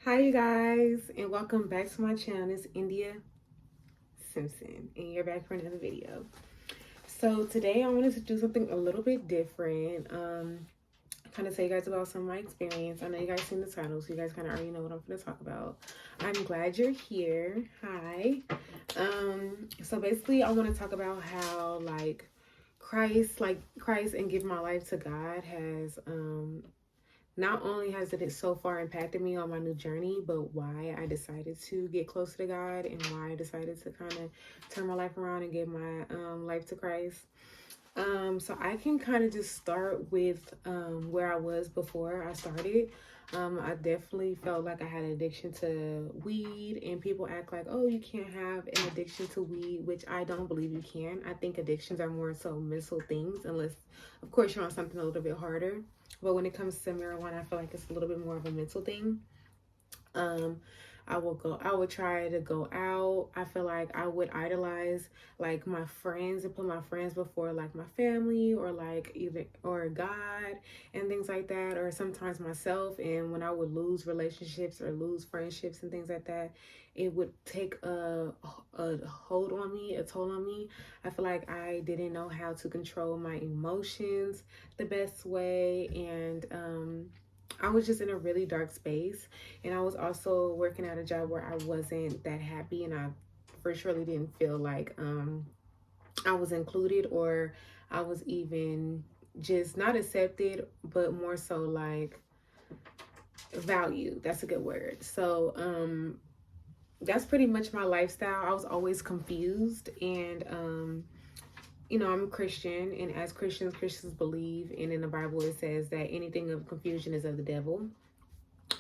Hi, you guys, and welcome back to my channel. It's India Simpson, and you're back for another video. So today I wanted to do something a little bit different. Kind of tell you guys about some of my experience. I know you guys seen the title, so you guys kind of already know what I'm going to talk about. I'm glad you're here. Hi. So basically, I want to talk about how Christ, and giving my life to God has not only has it so far impacted me on my new journey, but why I decided to get closer to God and why I decided to kind of turn my life around and give my life to Christ. So I can kind of just start with where I was before I started. I definitely felt like I had an addiction to weed, and people act like, oh, you can't have an addiction to weed, which I don't believe you can. I think addictions are more so mental things, unless, of course, you're on something a little bit harder. But when it comes to marijuana, I feel like it's a little bit more of a mental thing. Um, I would try to go out. I feel like I would idolize like my friends and put my friends before like my family or like even or God and things like that, or sometimes myself. And when I would lose relationships or lose friendships and things like that, it would take a hold on me, a toll on me. I feel like I didn't know how to control my emotions the best way, and I was just in a really dark space, and I was also working at a job where I wasn't that happy, and I for surely didn't feel like I was included, or I was even just not accepted, but more so like valued. That's a good word. So that's pretty much my lifestyle. I was always confused, and I'm a Christian, and as Christians believe, and in the Bible it says that anything of confusion is of the devil.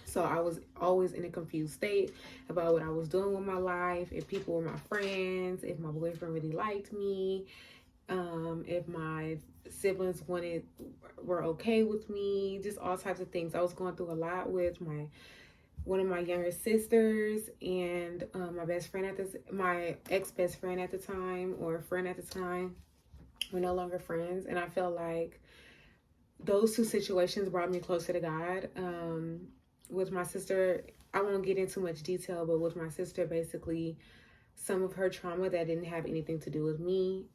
So I was always in a confused state about what I was doing with my life, if people were my friends, if my boyfriend really liked me, if my siblings were okay with me, just all types of things. I was going through a lot with one of my younger sisters, and my ex best friend at the time, or friend at the time. We're no longer friends, and I felt like those two situations brought me closer to God. With my sister, I won't get into much detail, but with my sister, basically, some of her trauma that didn't have anything to do with me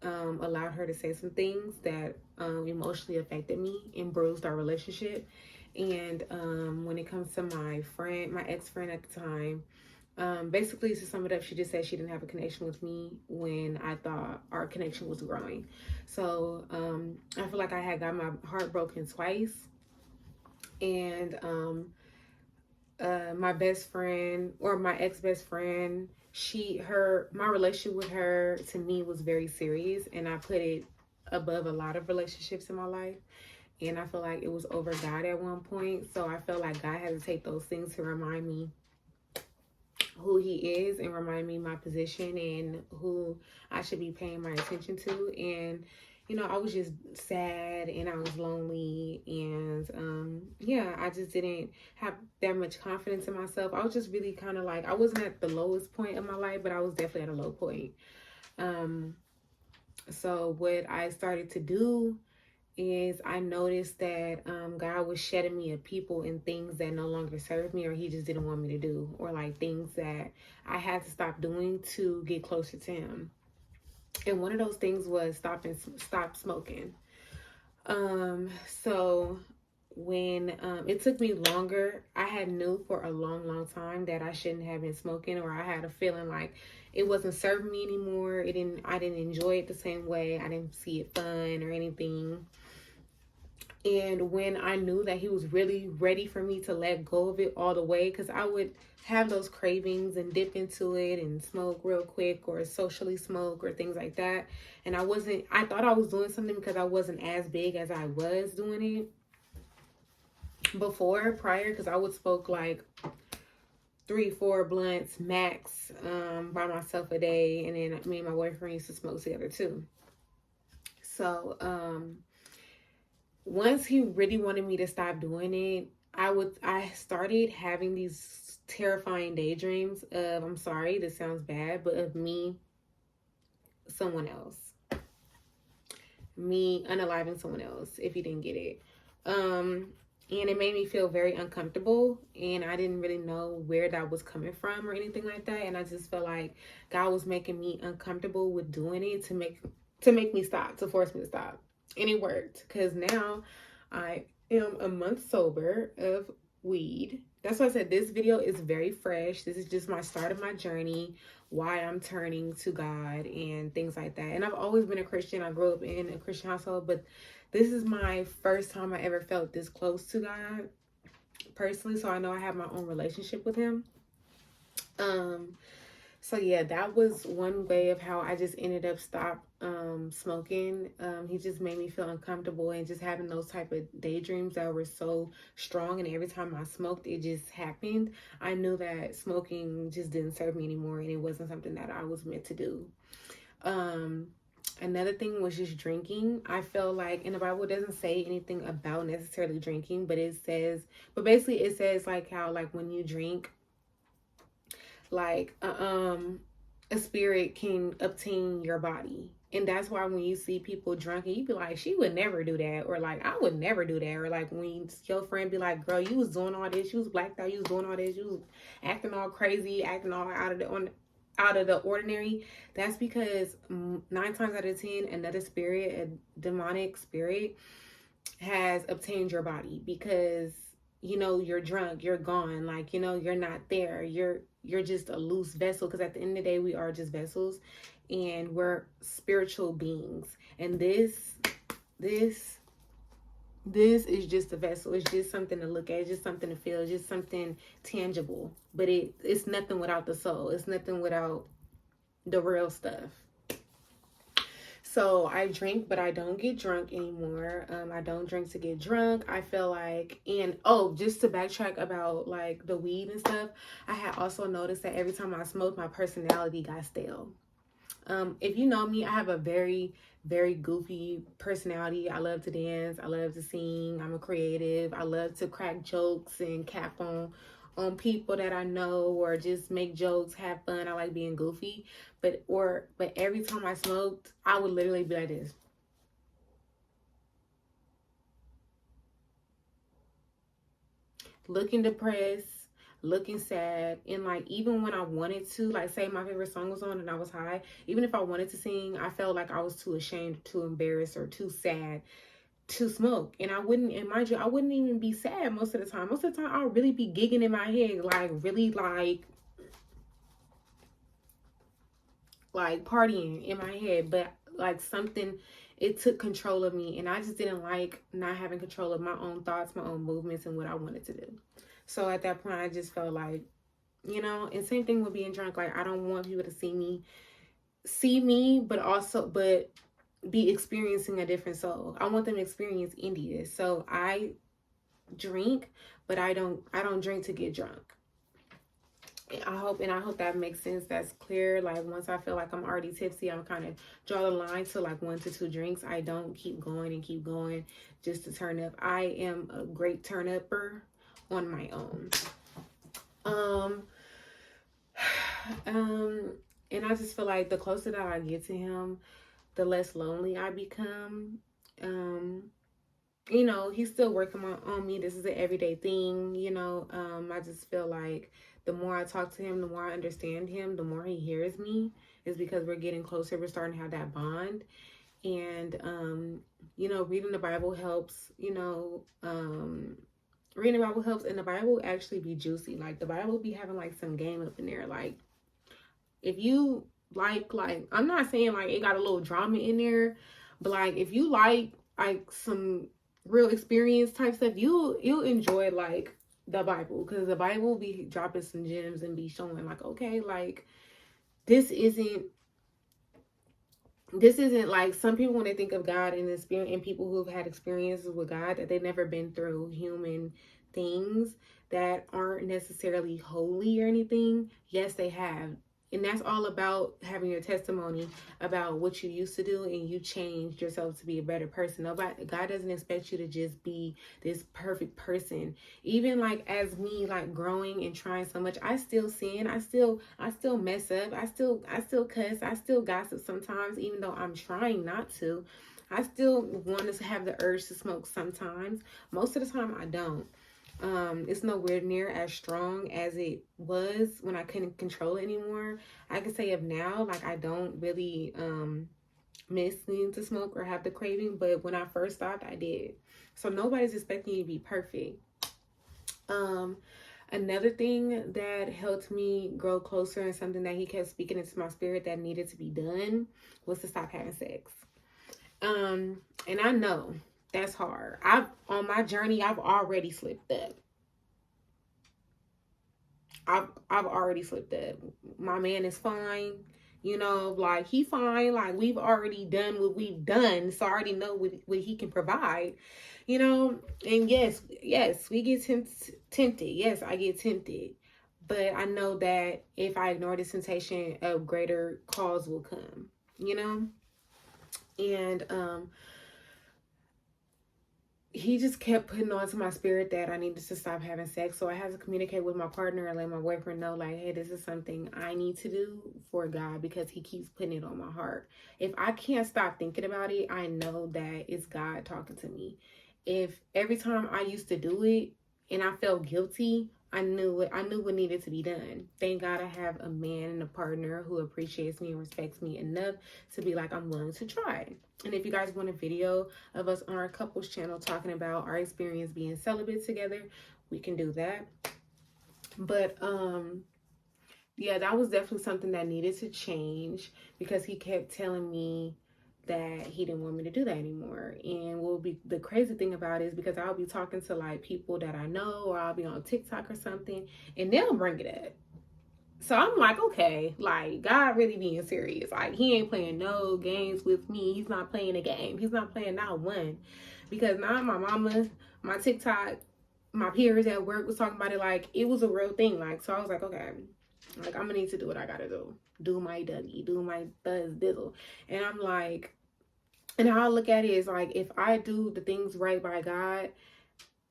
allowed her to say some things that emotionally affected me and bruised our relationship. And when it comes to my ex-friend at the time, basically, to sum it up, she just said she didn't have a connection with me when I thought our connection was growing. So I feel like I had got my heart broken twice. And my best friend, or my ex-best friend, my relationship with her, to me, was very serious, and I put it above a lot of relationships in my life. And I feel like it was over God at one point. So I felt like God had to take those things to remind me who he is, and remind me my position and who I should be paying my attention to. And I was just sad, and I was lonely, and yeah, I just didn't have that much confidence in myself. I was just really kind of like, I wasn't at the lowest point of my life, but I was definitely at a low point. So what I started to do is I noticed that God was shedding me of people and things that no longer served me, or he just didn't want me to do, or like things that I had to stop doing to get closer to him. And one of those things was stop smoking. So when it took me longer, I had knew for a long time that I shouldn't have been smoking, or I had a feeling like it wasn't serving me anymore. I didn't enjoy it the same way. I didn't see it fun or anything. And when I knew that he was really ready for me to let go of it all the way, because I would have those cravings and dip into it and smoke real quick, or socially smoke, or things like that. And I thought I was doing something because I wasn't as big as I was doing it prior, because I would smoke like 3-4 blunts max by myself a day. And then me and my boyfriend used to smoke together too. So, once he really wanted me to stop doing it, I started having these terrifying daydreams of, I'm sorry, this sounds bad, but of someone else, me unaliving someone else, if you didn't get it. and it made me feel very uncomfortable, and I didn't really know where that was coming from or anything like that. And I just felt like God was making me uncomfortable with doing it to make me stop, to force me to stop. And it worked, because now I am a month sober of weed. That's why I said this video is very fresh. This is just my start of my journey, why I'm turning to God and things like that. And I've always been a Christian. I grew up in a Christian household, but this is my first time I ever felt this close to God personally. So I know I have my own relationship with him. So yeah, that was one way of how I just ended up smoking. He just made me feel uncomfortable, and just having those type of daydreams that were so strong, and every time I smoked it just happened. I knew that smoking just didn't serve me anymore, and it wasn't something that I was meant to do. Another thing was just drinking. I feel like in the Bible it doesn't say anything about necessarily drinking, but basically it says like how, like, when you drink, like a spirit can obtain your body. And that's why when you see people drunk and you be like, she would never do that, or like, I would never do that, or like when your friend be like, girl, you was doing all this, you was blacked out, you was doing all this, you was acting all crazy, acting all out of the ordinary. That's because 9 times out of 10 another spirit, a demonic spirit, has obtained your body, because you're drunk, you're gone, like, you're not there, you're just a loose vessel, because at the end of the day we are just vessels, and we're spiritual beings, and this is just a vessel. It's just something to look at, it's just something to feel, it's just something tangible, but it's nothing without the soul, it's nothing without the real stuff. So I drink, but I don't get drunk anymore. I don't drink to get drunk. I feel like, and just to backtrack about like the weed and stuff, I had also noticed that every time I smoked, my personality got stale. If you know me, I have a very, very goofy personality. I love to dance. I love to sing. I'm a creative. I love to crack jokes and cap on people that I know, or just make jokes, have fun. I like being goofy. But every time I smoked, I would literally be like this. Looking depressed, looking sad, and like even when I wanted to, like, say my favorite song was on and I was high, even if I wanted to sing, I felt like I was too ashamed, too embarrassed, or too sad to smoke. And mind you, I wouldn't even be sad most of the time. Most of the time I'll really be gigging in my head, like really like partying in my head, but like something, it took control of me, and I just didn't like not having control of my own thoughts, my own movements, and what I wanted to do. So at that point I just felt like, and same thing with being drunk, like I don't want people to see me, but be experiencing a different soul. I want them to experience India. So I drink, but I don't drink to get drunk. I hope that makes sense. That's clear. Like once I feel like I'm already tipsy, I'm kind of draw the line to like 1 to 2 drinks. I don't keep going just to turn up. I am a great turn upper on my own. And I just feel like the closer that I get to him, the less lonely I become. He's still working on me. This is an everyday thing, I just feel like the more I talk to him, the more I understand him, the more he hears me, is because we're getting closer. We're starting to have that bond. And, reading the Bible helps, reading the Bible helps, and the Bible actually be juicy. Like the Bible be having like some game up in there. Like if you like, I'm not saying like it got a little drama in there, but like if you like some real experience type stuff, you'll enjoy like the Bible, because the Bible be dropping some gems and be showing like, okay, like this isn't like some people, when they think of God and experience, and people who've had experiences with God, that they've never been through human things that aren't necessarily holy or anything. Yes, they have. And that's all about having your testimony about what you used to do, and you changed yourself to be a better person. God doesn't expect you to just be this perfect person. Even like as me, like growing and trying so much, I still sin. I still mess up. I still cuss. I still gossip sometimes, even though I'm trying not to. I still want to have the urge to smoke sometimes. Most of the time I don't. It's nowhere near as strong as it was when I couldn't control it anymore. I can say of now, like I don't really miss needing to smoke or have the craving, but when I first stopped, I did. So nobody's expecting you to be perfect. Another thing that helped me grow closer and something that he kept speaking into my spirit that needed to be done was to stop having sex. And I know that's hard. On my journey, I've already slipped up. I've already slipped up. My man is fine. You know, like he fine. Like we've already done what we've done. So I already know what he can provide. You know, and yes, we get tempted. Yes, I get tempted. But I know that if I ignore this temptation, a greater cause will come. You know? And he just kept putting on to my spirit that I needed to stop having sex. So I had to communicate with my partner and let my boyfriend know, like, hey, this is something I need to do for God because he keeps putting it on my heart. If I can't stop thinking about it, I know that it's God talking to me. If every time I used to do it and I felt guilty, I knew what needed to be done. Thank God I have a man and a partner who appreciates me and respects me enough to be like, I'm willing to try. And if you guys want a video of us on our couples channel talking about our experience being celibate together, we can do that. But yeah, that was definitely something that needed to change because he kept telling me that he didn't want me to do that anymore. And what will be the crazy thing about it is because I'll be talking to like people that I know, or I'll be on TikTok or something, and they'll bring it up. So I'm like, okay, like God really being serious. Like he ain't playing no games with me. He's not playing a game. He's not playing not one. Because now my mama, my TikTok, my peers at work was talking about it like it was a real thing. Like, so I was like, okay, like I'm gonna need to do what I gotta do. Do my Dougie, do my Buzz Dizzle. And I'm like, and how I look at it is like, if I do the things right by God,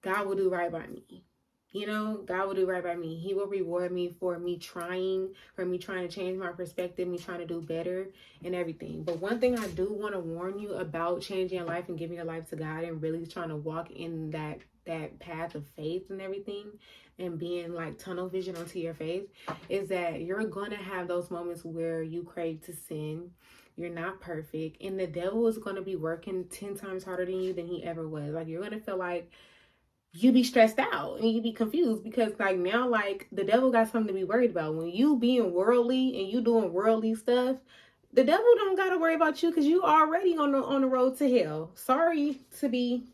God will do right by me. You know, God will do right by me. He will reward me for me trying to change my perspective, me trying to do better and everything. But one thing I do want to warn you about changing your life and giving your life to God and really trying to walk in that path of faith and everything and being like tunnel vision onto your faith is that you're going to have those moments where you crave to sin. You're not perfect. And the devil is going to be working 10 times harder than you than he ever was. Like you're going to feel like you be stressed out and you be confused because like now like the devil got something to be worried about. When you being worldly and you doing worldly stuff, the devil don't gotta worry about you because you already on the road to hell. Sorry to be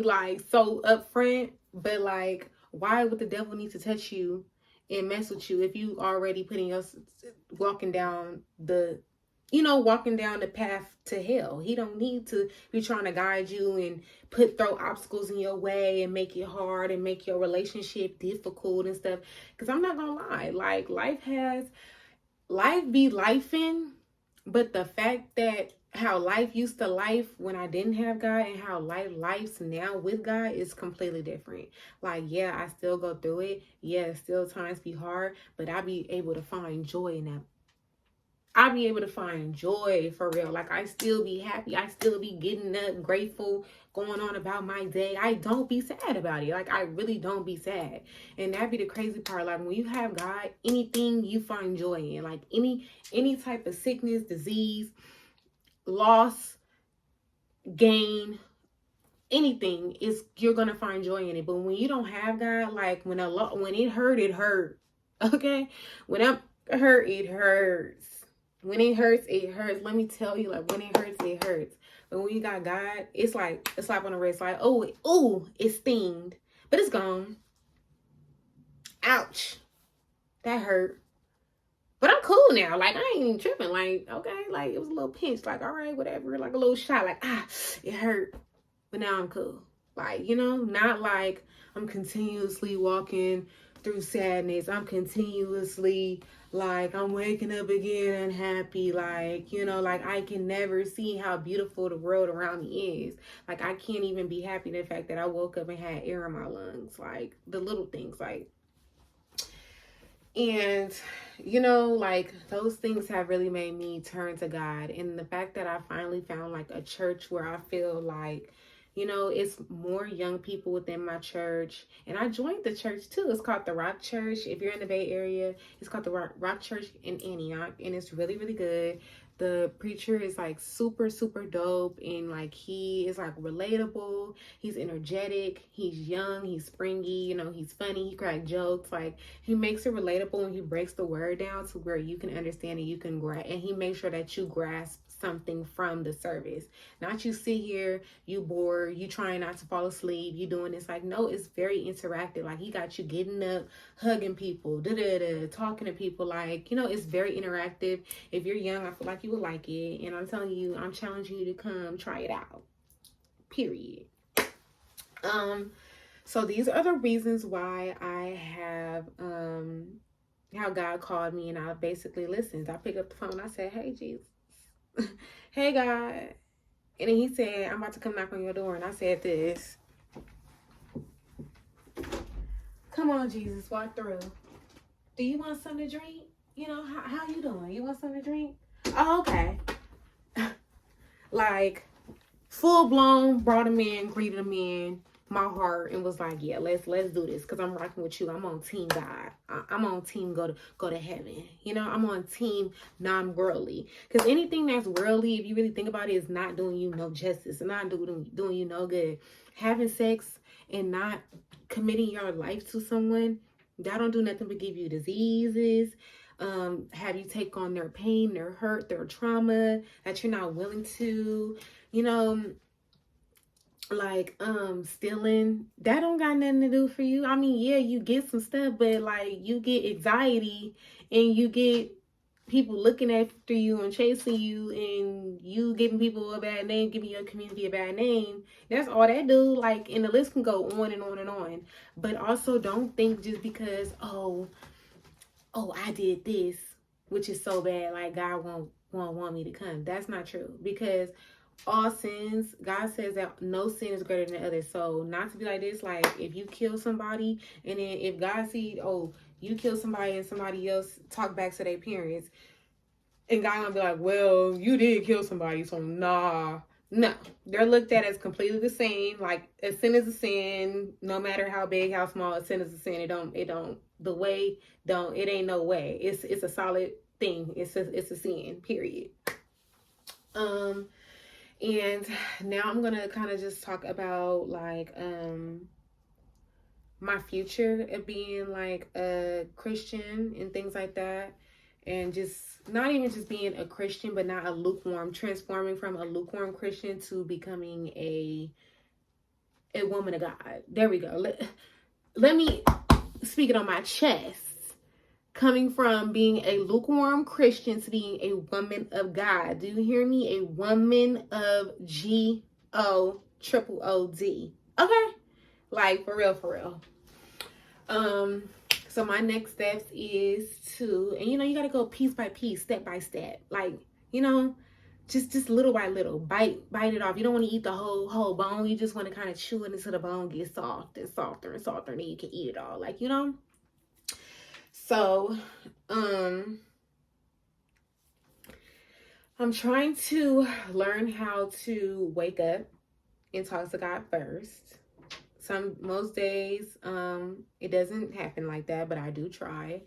like so upfront, but like why would the devil need to touch you and mess with you if you already putting us walking down the path to hell? He don't need to be trying to guide you and throw obstacles in your way and make it hard and make your relationship difficult and stuff. Because I'm not gonna lie, like life be lifing, but the fact that how life used to life when I didn't have God and how life's now with God is completely different. Like, yeah, I still go through it. Yeah, still times be hard, but I be able to find joy in that. I be able to find joy for real. Like I still be happy. I still be getting up, grateful, going on about my day. I don't be sad about it. Like I really don't be sad. And that be the crazy part. Like when you have God, anything you find joy in. Like any type of sickness, disease, loss, gain, anything is you're gonna find joy in it. But when you don't have God, like when it hurt, it hurt. Okay? When I'm hurt, it hurts. When it hurts, it hurts. Let me tell you, like when it hurts, it hurts. But when you got God, it's like a slap on the wrist. Like, oh, it stinged, but it's gone. Ouch, that hurt. But I'm cool now. Like I ain't even tripping. Like okay, like it was a little pinch. Like all right, whatever. Like a little shot. Like it hurt, but now I'm cool. Like not like I'm continuously walking through sadness. I'm continuously like I'm waking up again unhappy. Like like I can never see how beautiful the world around me is. Like I can't even be happy the fact that I woke up and had air in my lungs. Like the little things. Like And, you know, like those things have really made me turn to God. And the fact that I finally found like a church where I feel like, you know, it's more young people within my church. And I joined the church too. It's called the Rock Church. If you're in the Bay Area, it's called the Rock Church in Antioch. And it's really, really good. The preacher is like super, super dope. And like he is like relatable. He's energetic. He's young. He's springy. You know, he's funny. He cracks jokes. Like, he makes it relatable and he breaks the word down to where you can understand and you can grasp, and he makes sure that you grasp something from the service. Not you sit here, you bored, you trying not to fall asleep, you doing this. Like, no, it's very interactive. Like, he got you getting up, hugging people, talking to people. Like, you know, it's very interactive. If you're young, I feel like you would like it. And I'm telling you, I'm challenging you to come try it out. Period. So these are the reasons why I have how God called me, and I basically listened. I picked up the phone. I said, "Hey, Jesus." "Hey, God." And then he said, "I'm about to come knock on your door." And I said this. "Come on, Jesus, walk through. Do you want something to drink? You know, how you doing? You want something to drink?" "Oh, okay." Like, full blown, brought him in, greeted him in my heart, and was like, "Yeah, let's do this, because I'm rocking with you. I'm on team God. I'm on team go to heaven. You know, I'm on team non-worldly, because anything that's worldly, if you really think about it, is not doing you no justice and not doing you no good. Having sex and not committing your life to someone, that don't do nothing but give you diseases, have you take on their pain, their hurt, their trauma that you're not willing to, you know, like stealing. That don't got nothing to do for you. I mean, yeah, you get some stuff, but like you get anxiety and you get people looking after you and chasing you, and you giving people a bad name, giving your community a bad name. That's all that do. Like, and the list can go on and on and on. But also, don't think just because I did this, which is so bad, like God won't want me to come. That's not true, because all sins, God says that no sin is greater than the other. So not to be like this, like if you kill somebody, and then if God sees, oh, you kill somebody and somebody else talk back to their parents, and God gonna be like, well, you did kill somebody, so nah. No, they're looked at as completely the same. Like, a sin is a sin, no matter how big, how small. A sin is a sin. It ain't no way. It's a solid thing. It's a sin. Period. And now I'm gonna kind of just talk about like my future of being like a Christian and things like that. And just not even just being a Christian, but not a lukewarm, transforming from a lukewarm Christian to becoming a woman of God. There we go. Let me speak it on my chest. Coming from being a lukewarm Christian to being a woman of God. Do you hear me? A woman of GOOOD. Okay? Like, for real. So my next steps is to, and you know, you gotta go piece by piece, step by step. Like, you know, just little by little, bite it off. You don't want to eat the whole bone. You just want to kind of chew it until the bone gets soft and softer and softer, and then you can eat it all. Like, you know. So, I'm trying to learn how to wake up and talk to God first. Most days, it doesn't happen like that, but I do try.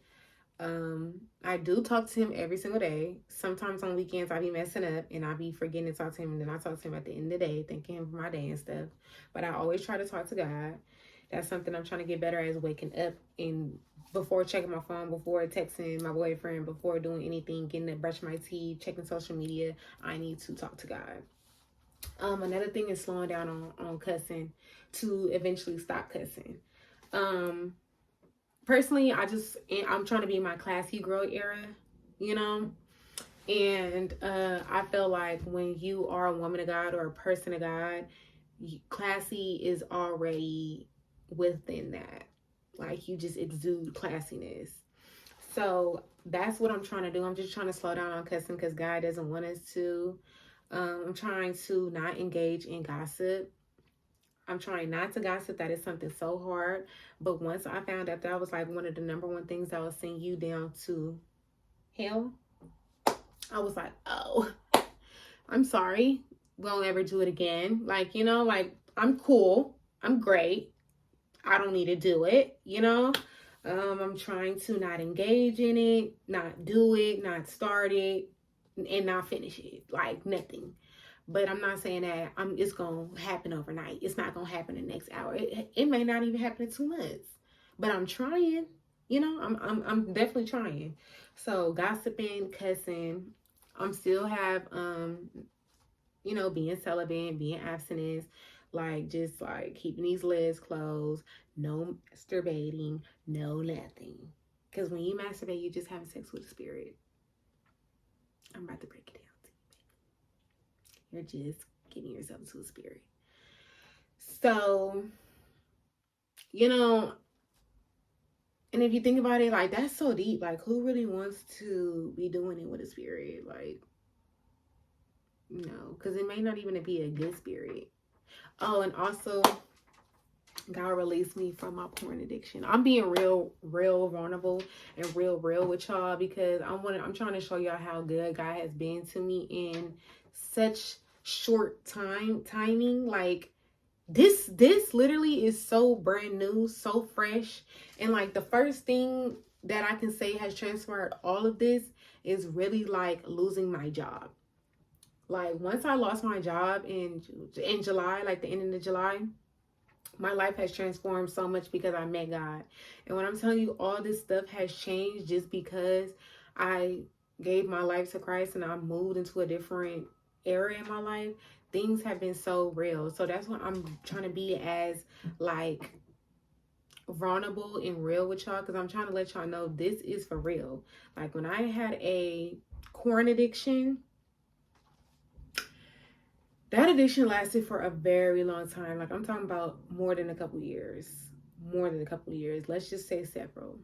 I do talk to him every single day. Sometimes on weekends I be messing up and I be forgetting to talk to him, and then I talk to him at the end of the day, thanking him for my day and stuff. But I always try to talk to God. That's something I'm trying to get better at, is waking up and before checking my phone, before texting my boyfriend, before doing anything, getting to brush my teeth, checking social media, I need to talk to God. Another thing is slowing down on cussing to eventually stop cussing. Personally, I'm trying to be in my classy girl era, you know? And I feel like when you are a woman of God or a person of God, classy is already within that. Like, you just exude classiness. So that's what I'm trying to do. I'm just trying to slow down on cussing because God doesn't want us to. I'm trying to not engage in gossip. I'm trying not to gossip. That is something so hard. But once I found out that was like one of the number one things that would send you down to hell, I was like, oh, I'm sorry. Won't ever do it again. Like, like I'm cool. I'm great. I don't need to do it. I'm trying to not engage in it, not do it, not start it, and not finish it. Like nothing. But I'm not saying that it's gonna happen overnight. It's not gonna happen in the next hour. It may not even happen in 2 months. But I'm trying. I'm definitely trying. So gossiping, cussing, I'm still have being celibate, being abstinence, like just like keeping these legs closed, no masturbating, no nothing. Because when you masturbate, you just having sex with the spirit. I'm about to break it down to you. You're just getting yourself into a spirit. So, and if you think about it, like that's so deep. Like, who really wants to be doing it with a spirit? Like, no, because it may not even be a good spirit. Oh, and also, God released me from my porn addiction. I'm being real vulnerable and real with y'all because I'm trying to show y'all how good God has been to me in such short timing. Like this literally is so brand new, so fresh. And like the first thing that I can say has transferred all of this is really like losing my job. Like once I lost my job in July, like the end of July, my life has transformed so much because I met God. And when I'm telling you all this stuff has changed just because I gave my life to Christ and I moved into a different area in my life, things have been so real. So that's why I'm trying to be as like vulnerable and real with y'all, because I'm trying to let y'all know this is for real. Like when I had a corn addiction, that addiction lasted for a very long time. Like I'm talking about more than a couple years. Let's just say several.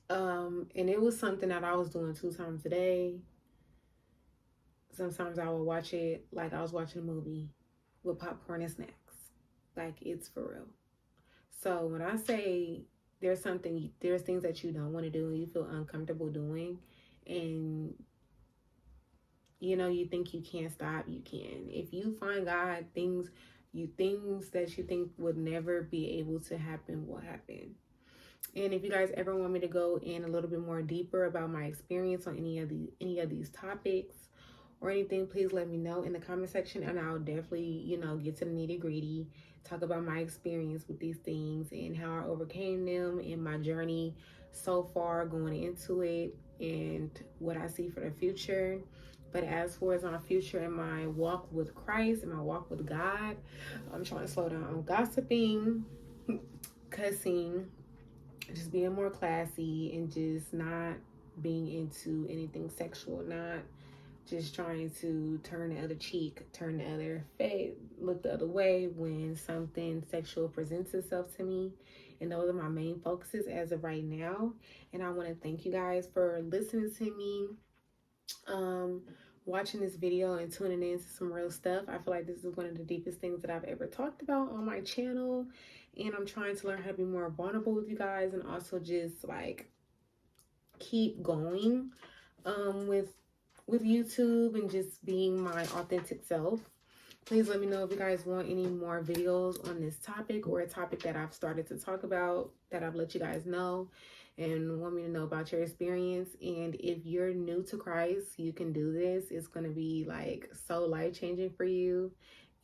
And it was something that I was doing 2 times a day. Sometimes I would watch it like I was watching a movie with popcorn and snacks. Like it's for real. So when I say there's things that you don't want to do and you feel uncomfortable doing, and you think you can't stop, you can. If you find God, things that you think would never be able to happen will happen. And if you guys ever want me to go in a little bit more deeper about my experience on any of these topics or anything, please let me know in the comment section, and I'll definitely, get to the nitty-gritty, talk about my experience with these things and how I overcame them and my journey so far going into it and what I see for the future. But as far as my future and my walk with Christ and my walk with God, I'm trying to slow down on gossiping, cussing, just being more classy, and just not being into anything sexual, not just trying to turn the other cheek, turn the other face, look the other way when something sexual presents itself to me. And those are my main focuses as of right now. And I want to thank you guys for listening to me, watching this video and tuning in to some real stuff. I feel like this is one of the deepest things that I've ever talked about on my channel. And I'm trying to learn how to be more vulnerable with you guys and also just like keep going with YouTube and just being my authentic self. Please let me know if you guys want any more videos on this topic or a topic that I've started to talk about that I've let you guys know and want me to know about your experience. And if you're new to Christ, you can do this. It's going to be like so life-changing for you.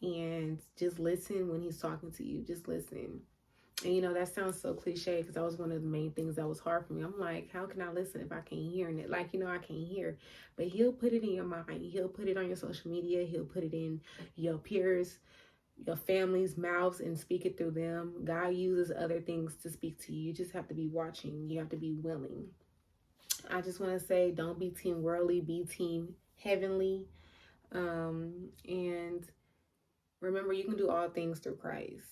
And just listen when he's talking to you. Just listen. And that sounds so cliche because that was one of the main things that was hard for me. I'm like, how can I listen if I can't hear it? Like, I can't hear. But he'll put it in your mind. He'll put it on your social media. He'll put it in your peers, your family's mouths, and speak it through them. God uses other things to speak to you. You just have to be watching. You have to be willing. I just want to say, don't be team worldly, be team heavenly. And remember, you can do all things through Christ.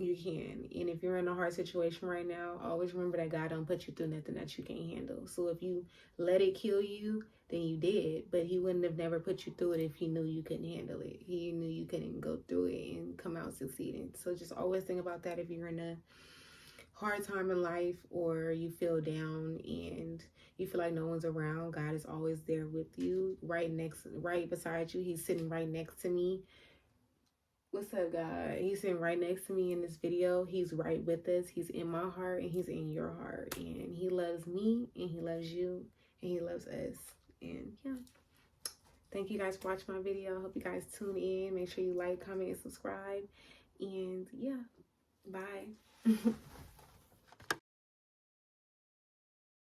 you can. And if you're in a hard situation right now, always remember that God don't put you through nothing that you can't handle. So if you let it kill you, then you did. But he wouldn't have never put you through it if he knew you couldn't handle it. He knew you couldn't go through it and come out succeeding. So just always think about that if you're in a hard time in life, or you feel down and you feel like no one's around. God is always there with you, right beside you. He's sitting right next to me. What's up, God? He's sitting right next to me in this video. He's right with us. He's in my heart and he's in your heart. And he loves me and he loves you and he loves us. And yeah. Thank you guys for watching my video. I hope you guys tune in. Make sure you like, comment, and subscribe. And yeah, bye.